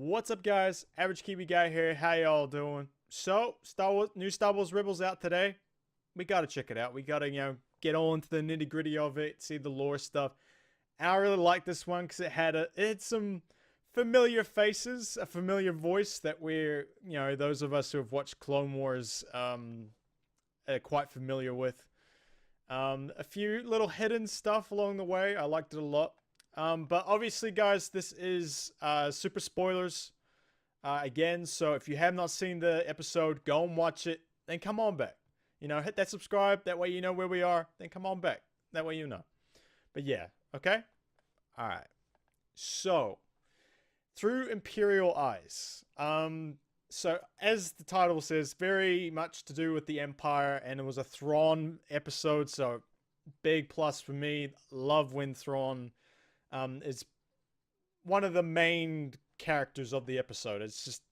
What's up, guys? Average Kiwi Guy here. How y'all doing? So, new Star Wars Rebels out today. We gotta check it out. We gotta, get all into the nitty gritty of it, see the lore stuff. And I really like this one because it had some familiar faces, a familiar voice that those of us who have watched Clone Wars, are quite familiar with. A few little hidden stuff along the way. I liked it a lot. But obviously, guys, this is super spoilers again. So if you have not seen the episode, go and watch it. Then come on back. Hit that subscribe. That way you know where we are. Then come on back. That way you know. But yeah, okay? All right. So, through Imperial eyes. So as the title says, very much to do with the Empire, and it was a Thrawn episode. So, big plus for me. Love when Thrawn is one of the main characters of the episode. It's just,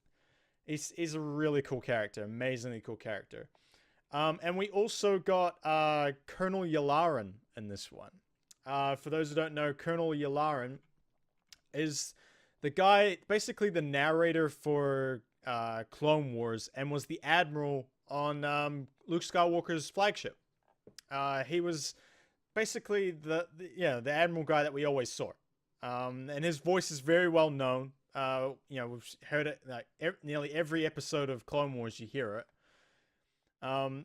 he's a really cool character, amazingly cool character. And we also got Colonel Yularen in this one. For those who don't know, Colonel Yularen is the guy, basically the narrator for Clone Wars, and was the admiral on Luke Skywalker's flagship. He was basically the admiral guy that we always saw, and his voice is very well known. We've heard it like nearly every episode of Clone Wars. You hear it.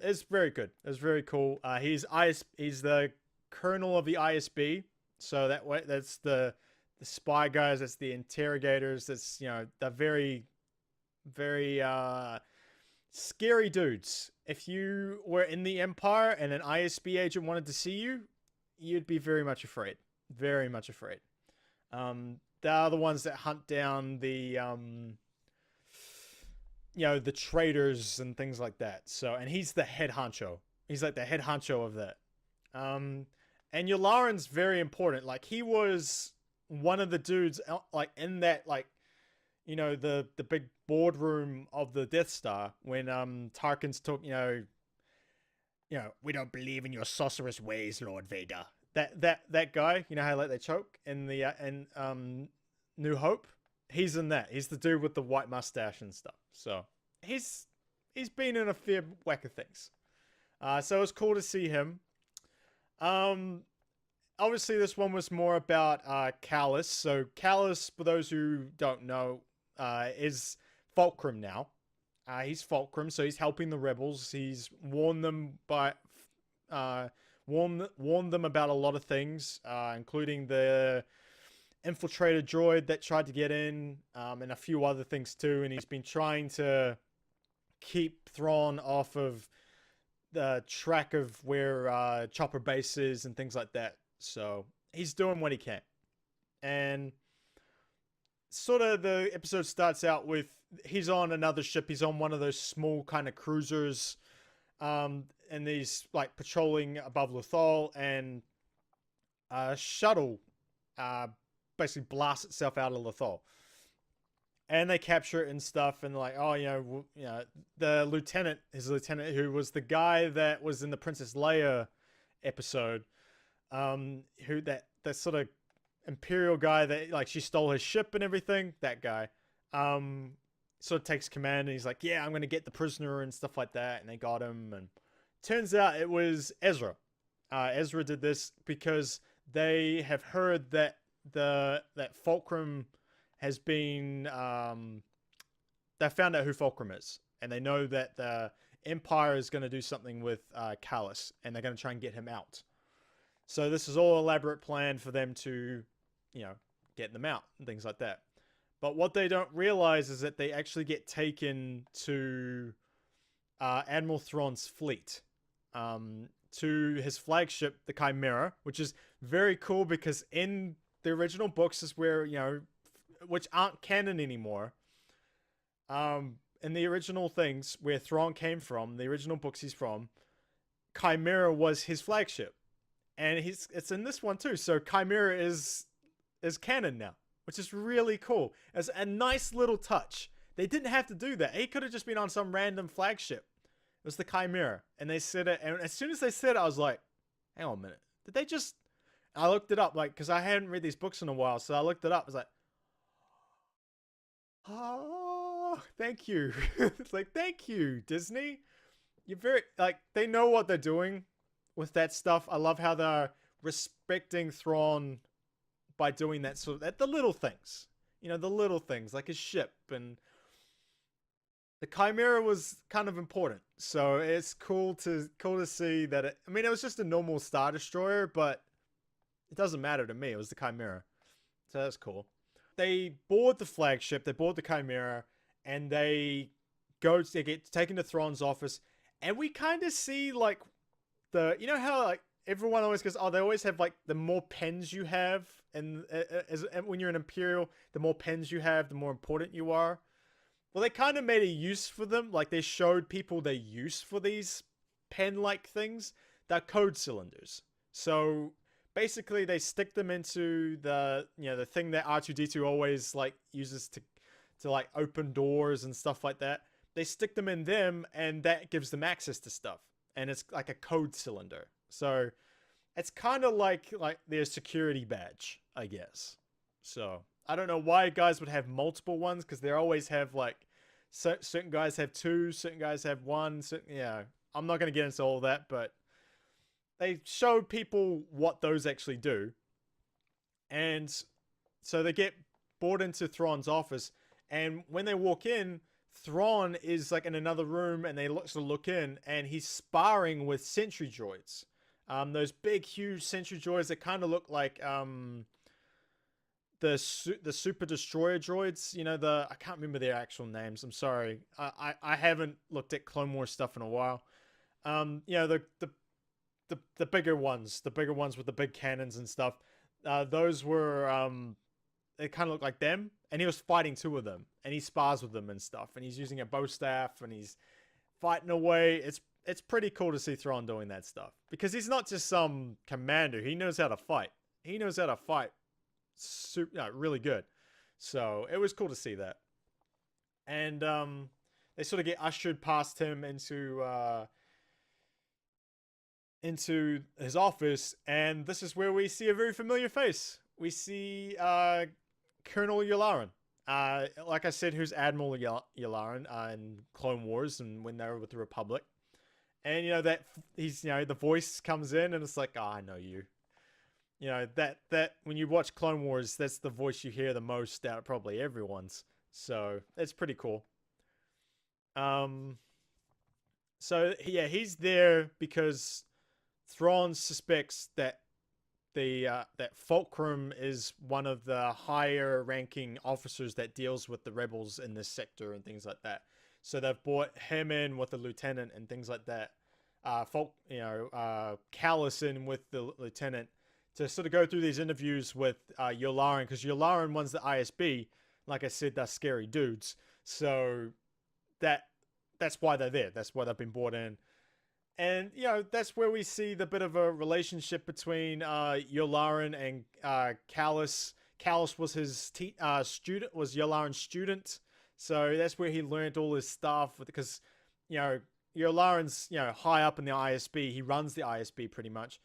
It's very good. It's very cool. He's the colonel of the ISB. So that's the spy guys. That's the interrogators. That's the very, very scary dudes. If you were in the Empire and an ISB agent wanted to see you, you'd be very much afraid. Very much afraid. They are the ones that hunt down the the traitors and things like that. So, and he's the head honcho. He's like the head honcho of that. And Yularen's very important. Like, he was one of the dudes like in that, like, the big boardroom of the Death Star when Tarkin's talk, we don't believe in your sorcerous ways, Lord Vader. That guy, how they choke in the New Hope. He's in that. He's the dude with the white mustache and stuff. So he's been in a fair whack of things. So it was cool to see him. Obviously this one was more about Kallus. So Kallus, for those who don't know, is Fulcrum now. He's Fulcrum, so he's helping the rebels. He's warned them about a lot of things, including the infiltrator droid that tried to get in, and a few other things too. And he's been trying to keep Thrawn off of the track of where Chopper Base is and things like that. So he's doing what he can. And sort of the episode starts out with he's on another ship. He's on one of those small kind of cruisers, and he's like patrolling above Lothal, and a shuttle basically blasts itself out of Lothal, and they capture it and stuff. And like, the lieutenant, his lieutenant, who was the guy that was in the Princess Leia episode, who that sort of Imperial guy that, like, she stole his ship and everything, that guy sort of takes command, and he's like, yeah, I'm gonna get the prisoner and stuff like that. And they got him, and turns out it was Ezra. Ezra did this because they have heard that that Fulcrum has been they found out who Fulcrum is, and they know that the Empire is going to do something with Kallus, and they're going to try and get him out. So this is all elaborate plan for them to get them out and things like that. But what they don't realize is that they actually get taken to Admiral Thrawn's fleet, to his flagship, the Chimera, which is very cool because in the original books is where, which aren't canon anymore. In the original things where Thrawn came from, the original books he's from, Chimera was his flagship. And it's in this one too. So Chimera is canon now, which is really cool. It's a nice little touch. They didn't have to do that. He could have just been on some random flagship. It was the Chimera. And they said it, and as soon as they said it, I was like, hang on a minute. Did they just... I looked it up, like, because I hadn't read these books in a while, so I looked it up. I was like, Oh, thank you. It's like, thank you, Disney. You're very, like, they know what they're doing with that stuff. I love how they're respecting Thrawn by doing that sort of, the little things. You know, the little things, like his ship, and the Chimera was kind of important. So it's cool to see that it, I mean, it was just a normal Star Destroyer, but it doesn't matter to me. It was the Chimera. So that's cool. They board the flagship, they board the Chimera, and they get taken to Thrawn's office, and we kind of see like you know how like everyone always goes, oh, they always have like the more pens you have, and when you're an Imperial, the more pens you have, the more important you are. Well, they kind of made a use for them, like they showed people their use for these pen-like things. They're code cylinders. So basically they stick them into the thing that R2D2 always like uses to like open doors and stuff like that. They stick them in them, and that gives them access to stuff, and it's like a code cylinder. So it's kind of like their security badge, I guess. So I don't know why guys would have multiple ones, because they always have like certain guys have two, certain guys have one. Yeah, I'm not going to get into all that, but they showed people what those actually do. And so they get brought into Thrawn's office, and when they walk in, Thrawn is like in another room, and they look in, and he's sparring with sentry droids. Those big, huge sentry droids that kind of look like the super destroyer droids. You know, I can't remember their actual names. I'm sorry. I haven't looked at Clone Wars stuff in a while. You know, the bigger ones, with the big cannons and stuff. Those were they kind of look like them, and he was fighting two of them, and he spars with them and stuff, and he's using a bow staff, and he's fighting away. It's pretty cool to see Thrawn doing that stuff, because he's not just some commander. He knows how to fight. He knows how to fight really good. So it was cool to see that. And they sort of get ushered past him into his office, and this is where we see a very familiar face. We see Colonel Yularen. Like I said, who's Admiral Yularen in Clone Wars and when they were with the Republic. And, you know, that he's, you know, the voice comes in, and it's like, oh, I know you. You know, that when you watch Clone Wars, that's the voice you hear the most out of probably everyone's. So it's pretty cool. So yeah, he's there because Thrawn suspects that that Fulcrum is one of the higher ranking officers that deals with the rebels in this sector and things like that. So they've brought him in with the lieutenant and things like that. Callus in with the lieutenant to sort of go through these interviews with Yularen, because Yularen runs the ISB. Like I said, they're scary dudes. So that's why they're there. That's why they've been brought in. And, you know, that's where we see the bit of a relationship between Yularen and Callus. Callus was his student, was Yularen's student. So that's where he learned all his stuff, because, you know, Yularen's, you know, high up in the ISB. He runs the ISB pretty much.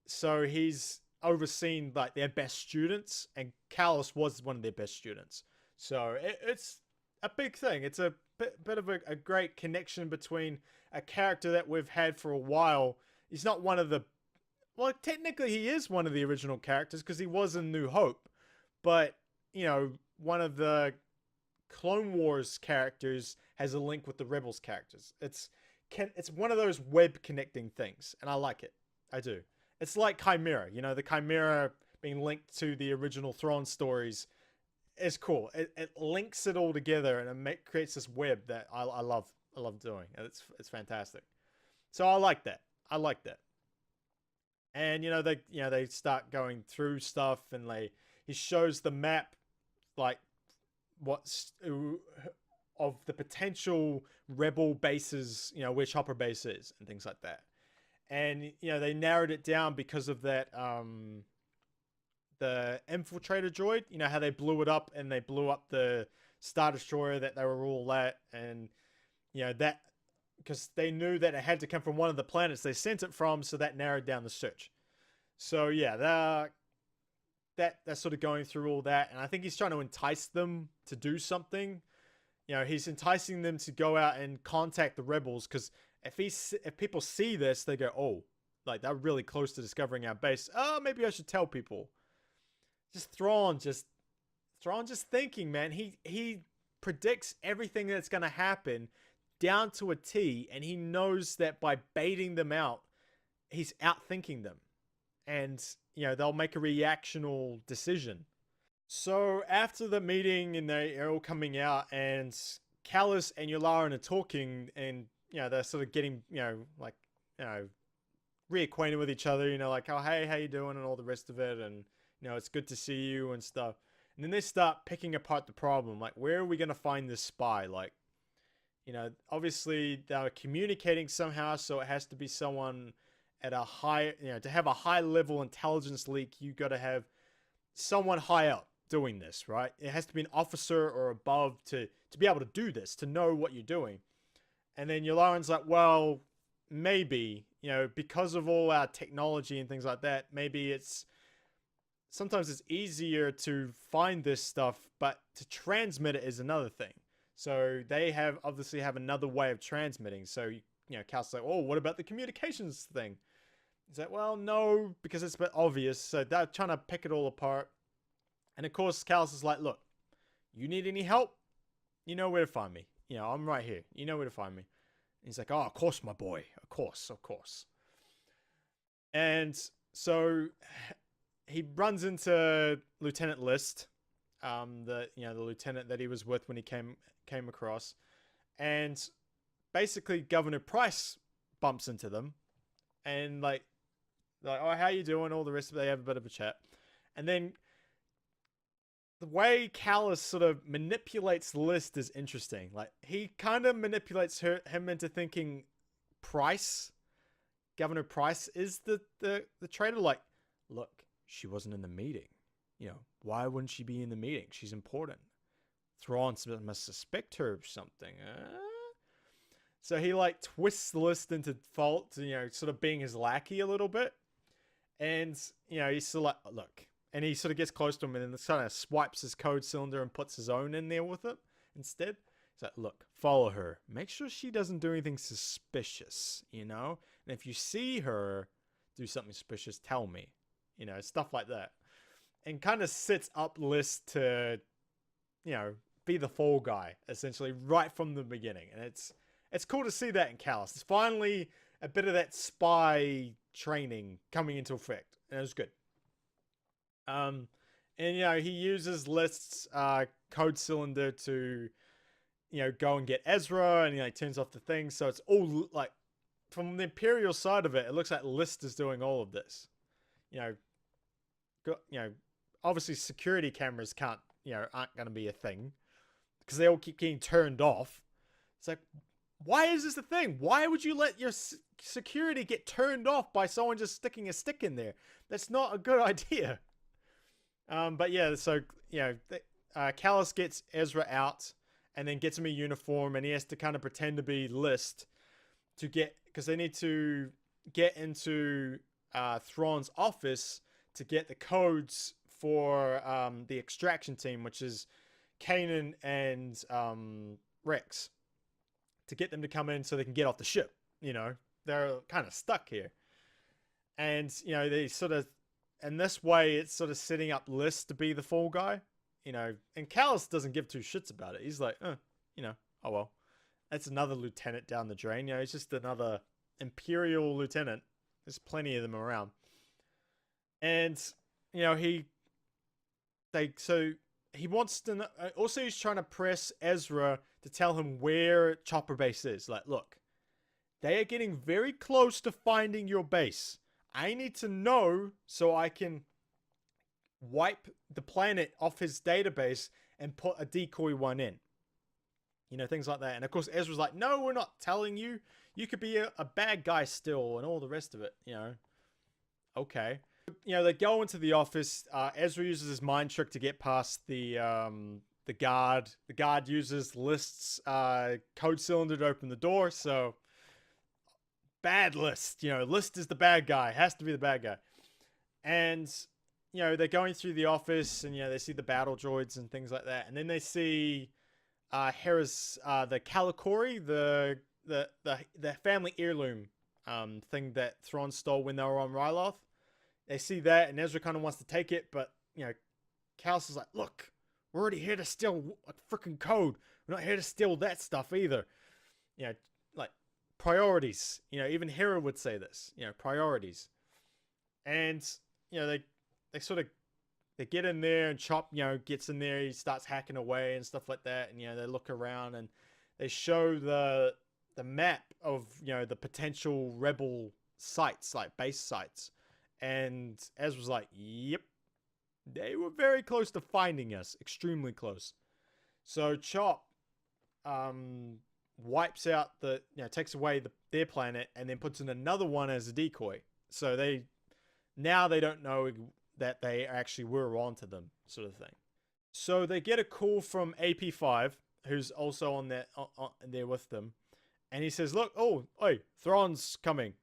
So he's overseen like their best students, and Callus was one of their best students. So it's a big thing. It's a bit of a great connection between a character that we've had for a while. He's not one of the, well, technically he is one of the original characters because he was in New Hope, but, you know, one of the Clone Wars characters has a link with the Rebels characters. It's one of those web connecting things, and I like it. I do. It's like Chimera, you know, the Chimera being linked to the original Thrawn stories is cool. It links it all together, and it creates this web that I love doing. It's fantastic. So I like that. And they start going through stuff, and he shows the map, like what's of the potential rebel bases, you know, where Chopper Base is and things like that. And, you know, they narrowed it down because of that, the infiltrator droid, you know, how they blew it up, and they blew up the Star Destroyer that they were all at. And, you know, that, because they knew that it had to come from one of the planets they sent it from, so that narrowed down the search. So, yeah, they're sort of going through all that, and I think he's trying to entice them to do something. You know, he's enticing them to go out and contact the rebels, because if people see this, they go, oh, like they're really close to discovering our base. Oh, maybe I should tell people. Just Thrawn just thinking, man. He predicts everything that's going to happen down to a T, and he knows that by baiting them out, he's outthinking them, and you know they'll make a reactional decision. So after the meeting, and they're all coming out, and Callus and Yularen are talking, and you know they're sort of getting like reacquainted with each other. You know, like, oh hey, how you doing, and all the rest of it, and you know it's good to see you and stuff. And then they start picking apart the problem. Like, where are we gonna find this spy? Like, you know, obviously they're communicating somehow, so it has to be someone at a high, you know, to have a high level intelligence leak, you got to have someone high up doing this, right? It has to be an officer or above to be able to do this, to know what you're doing. And then Yularen's like, well, maybe, you know, because of all our technology and things like that, maybe sometimes it's easier to find this stuff, but to transmit it is another thing. So they obviously have another way of transmitting. So, you know, Cal's like, oh, what about the communications thing? He's like, well, no, because it's a bit obvious. So they're trying to pick it all apart. And of course, Callus is like, look, you need any help? You know where to find me. You know, I'm right here. You know where to find me. And he's like, oh, of course, my boy. Of course, of course. And so he runs into Lieutenant List, the lieutenant that he was with when he came across. And basically Governor Price bumps into them. And like, oh, how you doing? All the rest of it. They have a bit of a chat. And then the way Callus sort of manipulates List is interesting. Like, he kind of manipulates him into thinking Governor Price is the traitor. Like, look, she wasn't in the meeting. You know, why wouldn't she be in the meeting? She's important. Thrawn must suspect her of something. So he like twists List into fault, you know, sort of being his lackey a little bit. And, you know, he's sort of like, look, and he sort of gets close to him and then kind of swipes his code cylinder and puts his own in there with it instead. He's like, look, follow her. Make sure she doesn't do anything suspicious, you know? And if you see her do something suspicious, tell me. You know, stuff like that. And kind of sets up List to, you know, be the fall guy, essentially, right from the beginning. And it's cool to see that in Callus. It's finally a bit of that spy training coming into effect. And it was good. And, you know, he uses List's code cylinder to, you know, go and get Ezra, and, you know, he turns off the thing. So it's all, like, from the Imperial side of it, it looks like List is doing all of this. You know, obviously security cameras aren't going to be a thing, because they all keep getting turned off. It's like, why is this a thing? Why would you let your security get turned off by someone just sticking a stick in there? That's not a good idea. But yeah, so, you know, Callus gets Ezra out and then gets him a uniform, and he has to kind of pretend to be List because they need to get into Thrawn's office to get the codes for the extraction team, which is Kanan and Rex, to get them to come in so they can get off the ship. You know, they're kind of stuck here. And, you know, they sort of, in this way, it's sort of setting up List to be the fall guy, you know, and Callus doesn't give two shits about it. He's like, you know, oh well, that's another lieutenant down the drain. You know, he's just another Imperial lieutenant. There's plenty of them around. And, you know, so he wants to know, also he's trying to press Ezra to tell him where Chopper Base is. Like, look, they are getting very close to finding your base. I need to know so I can wipe the planet off his database and put a decoy one in. You know, things like that. And of course, Ezra's like, no, we're not telling you. You could be a bad guy still, and all the rest of it, you know. Okay. You know, they go into the office. Ezra uses his mind trick to get past the guard. The guard uses List's code cylinder to open the door. So, bad List. You know, List is the bad guy. Has to be the bad guy. And they're going through the office, and they see the battle droids and things like that, and then they see Hera's the Calicori, the family heirloom thing that Thrawn stole when they were on Ryloth. They see that, and Ezra kind of wants to take it, but Kallus is like, look, we're already here to steal a freaking code. We're not here to steal that stuff either. Like priorities. Even Hera would say this. Priorities. And they sort of they get in there, and Chop gets in there. He starts hacking away and stuff like that. And they look around, and they show the map of the potential rebel sites, like base sites. And Ezra's like, yep, they were very close to finding us, extremely close. So Chop wipes out takes away their planet, and then puts in another one as a decoy. So they don't know that they actually were onto them, sort of thing. So they get a call from AP5, who's also on there with them, and he says, look, hey, Thrawn's coming.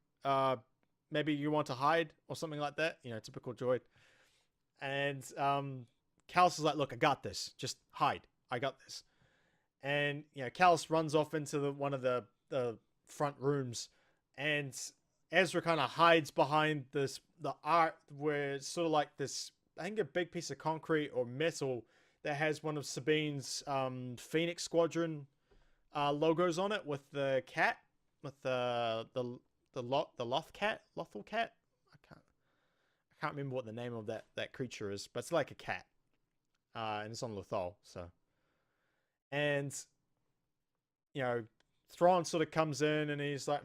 Maybe you want to hide or something like that. Typical droid. And Kallus is like, look, I got this. Just hide. I got this. And Kallus runs off into one of the front rooms, and Ezra kind of hides behind the art where it's sort of like this, I think, a big piece of concrete or metal that has one of Sabine's Phoenix Squadron logos on it, with the cat, with the Lothal cat. I can't remember what the name of that creature is, but it's like a cat, and it's on Lothal. So, and Thrawn sort of comes in, and he's like,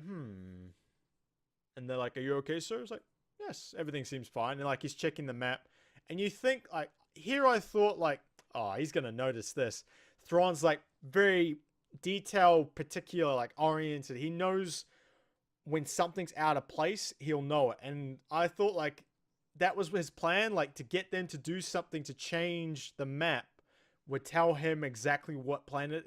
and they're like, "Are you okay, sir?" He's like, "Yes, everything seems fine." And like he's checking the map, and you think like here, I thought like, oh, he's gonna notice this. Thrawn's like very detailed, particular, like oriented. He knows when something's out of place, he'll know it. And I thought like that was his plan, like to get them to do something to change the map would tell him exactly what planet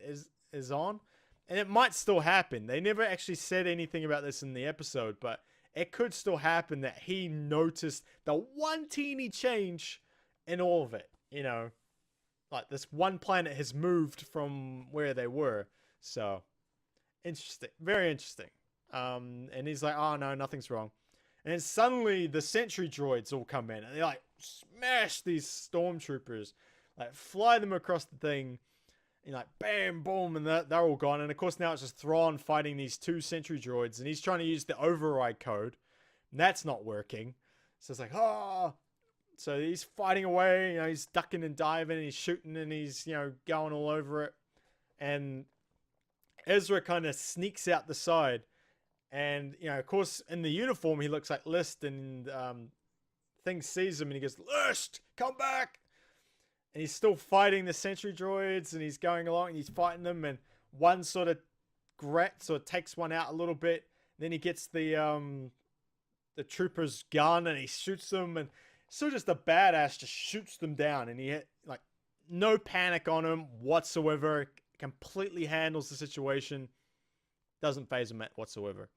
is on. And it might still happen. They never actually said anything about this in the episode, but it could still happen that he noticed the one teeny change in all of it. Like this one planet has moved from where they were. So interesting, very interesting. And he's like, oh no, nothing's wrong. And then suddenly the sentry droids all come in, and they like smash these stormtroopers, like fly them across the thing, and like bam, boom, and they're all gone. And of course now it's just Thrawn fighting these two sentry droids, and he's trying to use the override code, and that's not working. So it's like, oh. So he's fighting away, he's ducking and diving, and he's shooting, and he's, going all over it. And Ezra kind of sneaks out the side. And, of course, in the uniform, he looks like List, and Thing sees him, and he goes, List, come back! And he's still fighting the sentry droids, and he's going along, and he's fighting them, and one sort of takes one out a little bit. Then he gets the trooper's gun, and he shoots them, and still just a badass just shoots them down, and he hit, like, no panic on him whatsoever, completely handles the situation, doesn't phase him whatsoever.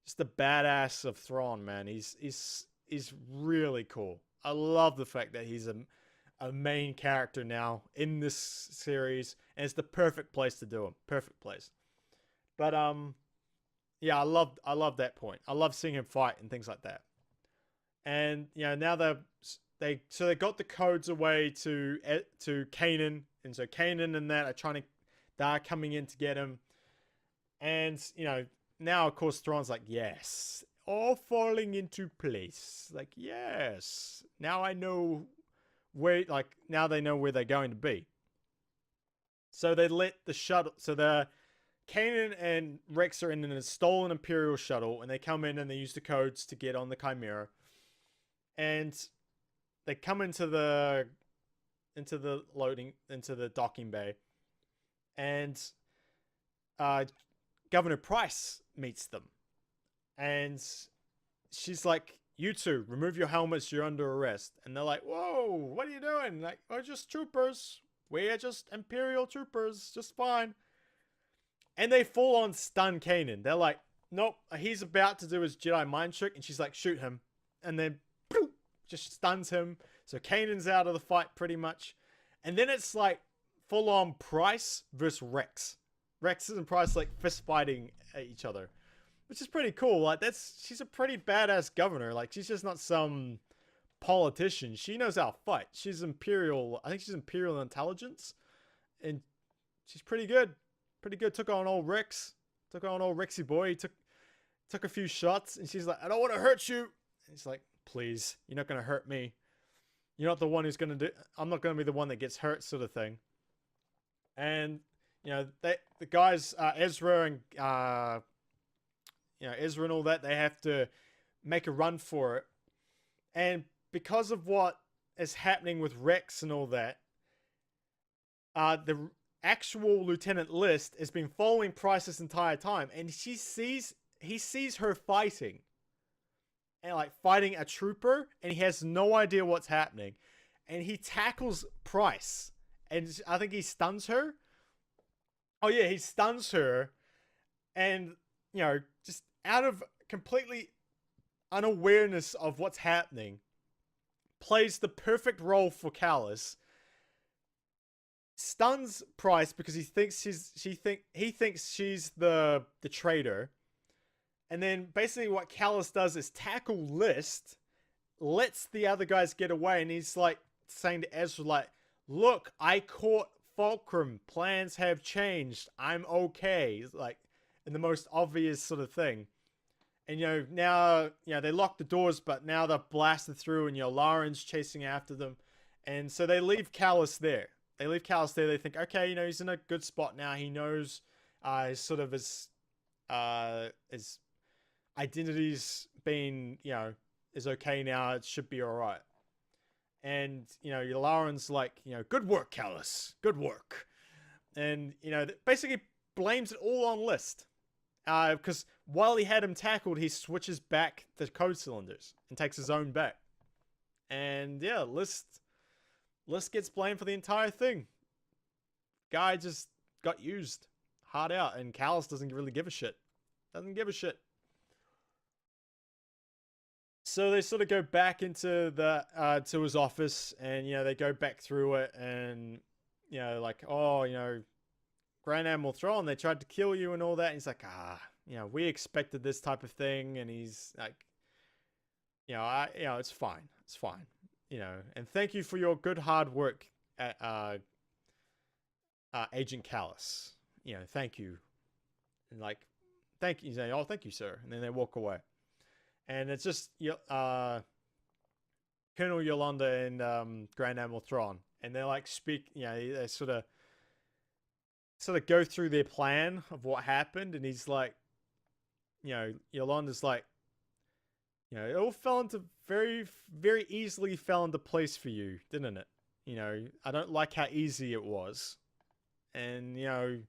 Just the badass of Thrawn, man. He's really cool. I love the fact that he's a main character now in this series, and it's the perfect place to do him. Perfect place. But yeah, I love that point. I love seeing him fight and things like that. And now they got the codes away to Kanan, and so Kanan and that they're coming in to get him. And now of course Thrawn's like, yes, all falling into place. Like, yes, now I know where. Like, now they know where they're going to be. So they let the shuttle. So the Kanan and Rex are in a stolen Imperial shuttle, and they come in and they use the codes to get on the Chimera. And they come into the docking bay, and Governor Price meets them, and she's like, "You two, remove your helmets. You're under arrest." And they're like, "Whoa, what are you doing?" Like, "We're just troopers. We're just Imperial troopers, just fine." And they full on stun Kanan. They're like, "Nope, he's about to do his Jedi mind trick," and she's like, "Shoot him," and then just stuns him. So Kanan's out of the fight pretty much. And then it's like full on Price versus Rex. Rex and Price like fist fighting at each other, which is pretty cool. Like she's a pretty badass governor. Like she's just not some politician. She knows how to fight. She's Imperial. I think she's Imperial intelligence, and she's pretty good. Pretty good. Took on old Rex. Took on old Rexy boy. He took a few shots, and she's like, "I don't want to hurt you." And he's like, "Please, you're not gonna hurt me. You're not the one who's gonna do. I'm not gonna be the one that gets hurt," sort of thing. And you know, the guys, Ezra and Ezra and all that, they have to make a run for it. And because of what is happening with Rex and all that, the actual Lieutenant List has been following Price this entire time, and he sees her fighting, and like fighting a trooper, and he has no idea what's happening, and he tackles Price, and I think he stuns her. Oh yeah, he stuns her, and just out of completely unawareness of what's happening, plays the perfect role for Callus. Stuns Price because he thinks she's the traitor, and then basically what Callus does is tackle List, lets the other guys get away, and he's like saying to Ezra, like, "Look, I caught Fulcrum. Plans have changed. I'm okay." Like in the most obvious sort of thing. And now they lock the doors, but now they're blasted through, and Lauren's chasing after them, and so they leave Callus there. They think, okay, he's in a good spot now. He knows his identity's been, is okay now. It should be all right. And, Lauren's like, "Good work, Callus. Good work." And, basically blames it all on List. Because while he had him tackled, he switches back the code cylinders and takes his own back. And, yeah, List gets blamed for the entire thing. Guy just got used hard out, and Callus doesn't really give a shit. So they sort of go back into to his office, and they go back through it, and like, "Oh, Grand Admiral Thrawn, they tried to kill you and all that." And he's like, we expected this type of thing. And he's like, it's fine. And thank you for your good hard work at Agent Callus. Thank you. And like, thank you. He's like, "Oh, thank you, sir." And then they walk away. And it's just Colonel Yolanda and Grand Admiral Thrawn, and they like speak. They sort of go through their plan of what happened, and he's like, Yolanda's like, it all fell into very, very easily fell into place for you, didn't it? I don't like how easy it was. And,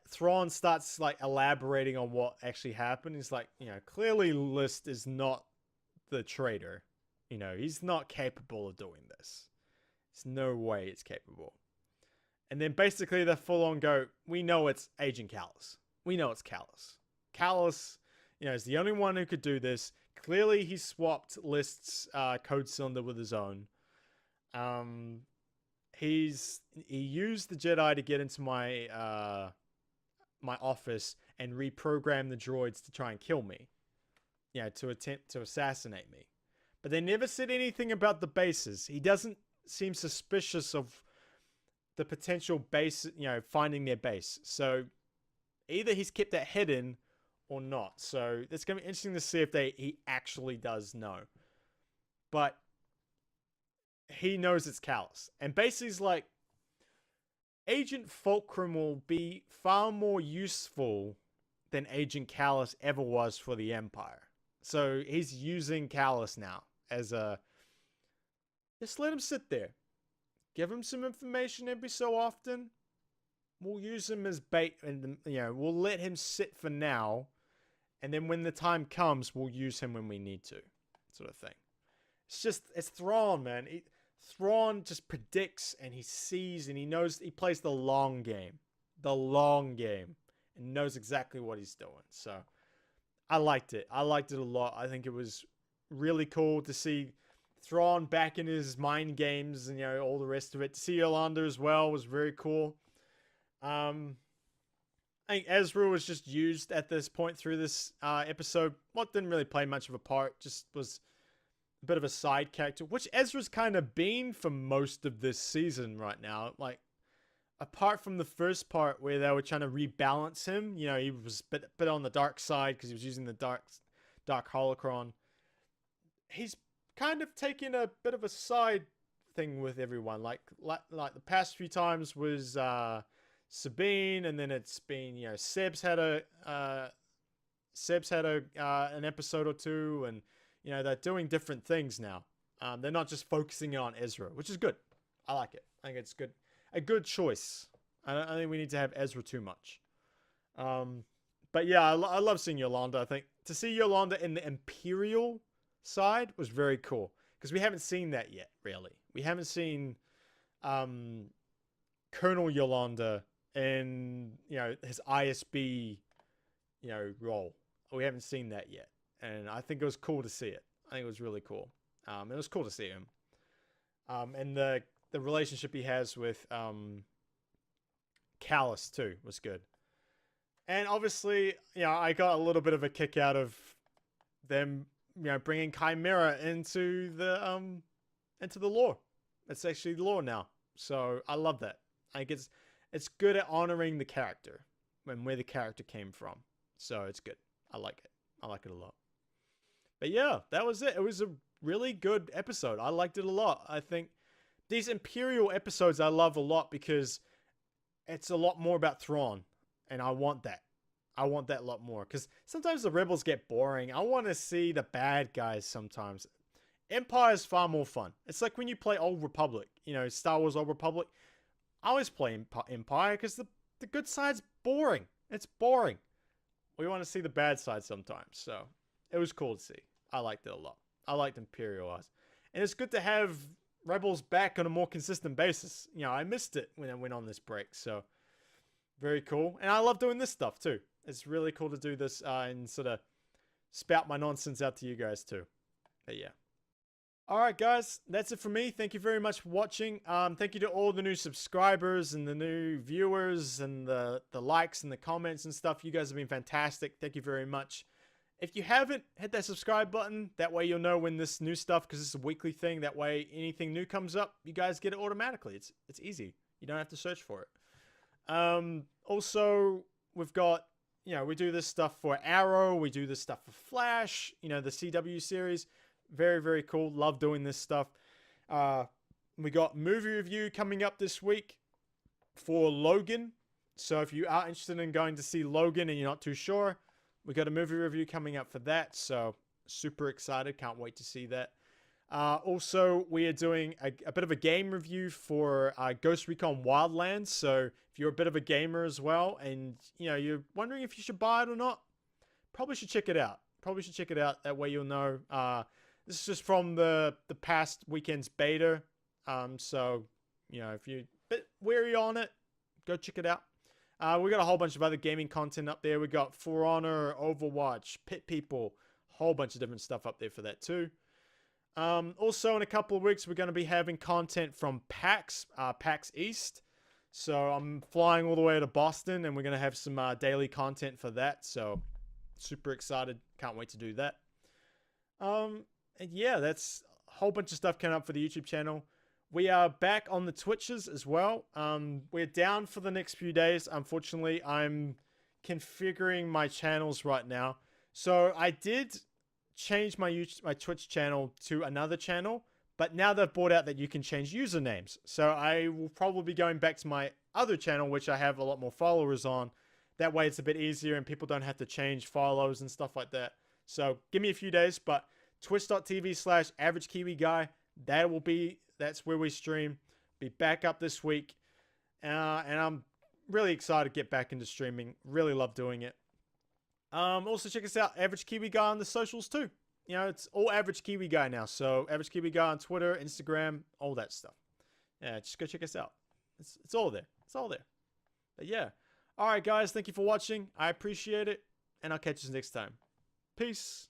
Thrawn starts like elaborating on what actually happened. He's like, clearly List is not the traitor. He's not capable of doing this. There's no way it's capable. And then basically they full on go, "We know it's Agent Callus. We know it's Callus. Callus, is the only one who could do this. Clearly he swapped List's code cylinder with his own. He used the Jedi to get into my my office and reprogram the droids to try and kill me. To attempt to assassinate me. But they never said anything about the bases. He doesn't seem suspicious of the potential base, finding their base. So either he's kept that hidden or not. So it's going to be interesting to see if he actually does know. But he knows it's Callus. And basically he's like, Agent Fulcrum will be far more useful than Agent Callus ever was for the Empire. So he's using Callus now as just let him sit there. Give him some information every so often. We'll use him as bait, and we'll let him sit for now, and then when the time comes, we'll use him when we need to, sort of thing. It's Thrawn, man. Thrawn just predicts, and he sees, and he knows. He plays the long game, and knows exactly what he's doing. So I liked it. I liked it a lot. I think it was really cool to see Thrawn back in his mind games and, you know, all the rest of it. To see Yolanda as well was very cool. I think Ezra was just used at this point through this episode. What didn't really play much of a part, just was a bit of a side character, which Ezra's kind of been for most of this season right now. Like, apart from the first part where they were trying to rebalance him, you know, he was a bit on the dark side because he was using the dark holocron. He's kind of taking a bit of a side thing with everyone. Like the past few times was Sabine, and then it's been, you know, Seb's had an episode or two, and, you know, they're doing different things now. They're not just focusing on Ezra, which is good. I like it. I think it's good. A good choice. I don't think we need to have Ezra too much. But yeah, I love seeing Yolanda. I think to see Yolanda in the Imperial side was very cool, because we haven't seen that yet, really. We haven't seen Colonel Yolanda in, you know, his ISB, you know, role. We haven't seen that yet, and I think it was cool to see it. I think it was really cool. It was cool to see him. And the relationship he has with Callus too was good. And obviously, you know, I got a little bit of a kick out of them, you know, bringing Chimera into the lore. It's actually lore now, so I love that. I think it's good at honoring the character and where the character came from. So it's good. I like it. I like it a lot. But yeah, that was it. It was a really good episode. I liked it a lot. I think these Imperial episodes I love a lot because it's a lot more about Thrawn, and I want that. I want that a lot more, because sometimes the Rebels get boring. I want to see the bad guys sometimes. Empire is far more fun. It's like when you play Old Republic, you know, Star Wars Old Republic. I always play Empire because the good side's boring. It's boring. We want to see the bad side sometimes. So it was cool to see. I liked it a lot. I liked Imperial Eyes. And it's good to have Rebels back on a more consistent basis. You know, I missed it when I went on this break. So very cool. And I love doing this stuff too. It's really cool to do this and sort of spout my nonsense out to you guys too. But yeah. Alright guys, that's it for me. Thank you very much for watching. Thank you to all the new subscribers and the new viewers and the likes and the comments and stuff. You guys have been fantastic. Thank you very much. If you haven't, hit that subscribe button. That way you'll know when this new stuff, because it's a weekly thing. That way anything new comes up, you guys get it automatically. It's easy. You don't have to search for it. Also, we've got, you know, we do this stuff for Arrow. We do this stuff for Flash, you know, the CW series. Very, very cool. Love doing this stuff. We got movie review coming up this week for Logan. So if you are interested in going to see Logan and you're not too sure, we got a movie review coming up for that. So super excited. Can't wait to see that. Also, we are doing a bit of a game review for Ghost Recon Wildlands. So if you're a bit of a gamer as well and, you know, you're wondering if you should buy it or not, probably should check it out. Probably should check it out. That way you'll know. This is just from the past weekend's beta. So, you know, if you're a bit wary on it, go check it out. We got a whole bunch of other gaming content up there. We got For Honor, Overwatch, Pit People, whole bunch of different stuff up there for that too. Also, in a couple of weeks, we're going to be having content from PAX East. So I'm flying all the way to Boston, and we're going to have some daily content for that. So super excited. Can't wait to do that. And yeah, that's a whole bunch of stuff coming up for the YouTube channel. We are back on the Twitches as well. We're down for the next few days. Unfortunately, I'm configuring my channels right now. So I did change my Twitch channel to another channel, but now they've brought out that you can change usernames. So I will probably be going back to my other channel, which I have a lot more followers on. That way it's a bit easier and people don't have to change follows and stuff like that. So give me a few days, but twitch.tv/AverageKiwiGuy. That's where we stream. Be back up this week. And I'm really excited to get back into streaming. Really love doing it. Also check us out, Average Kiwi Guy on the socials too. You know, it's all Average Kiwi Guy now. So Average Kiwi Guy on Twitter, Instagram, all that stuff. Yeah, just go check us out. It's all there. It's all there. But yeah. Alright guys, thank you for watching. I appreciate it. And I'll catch you next time. Peace.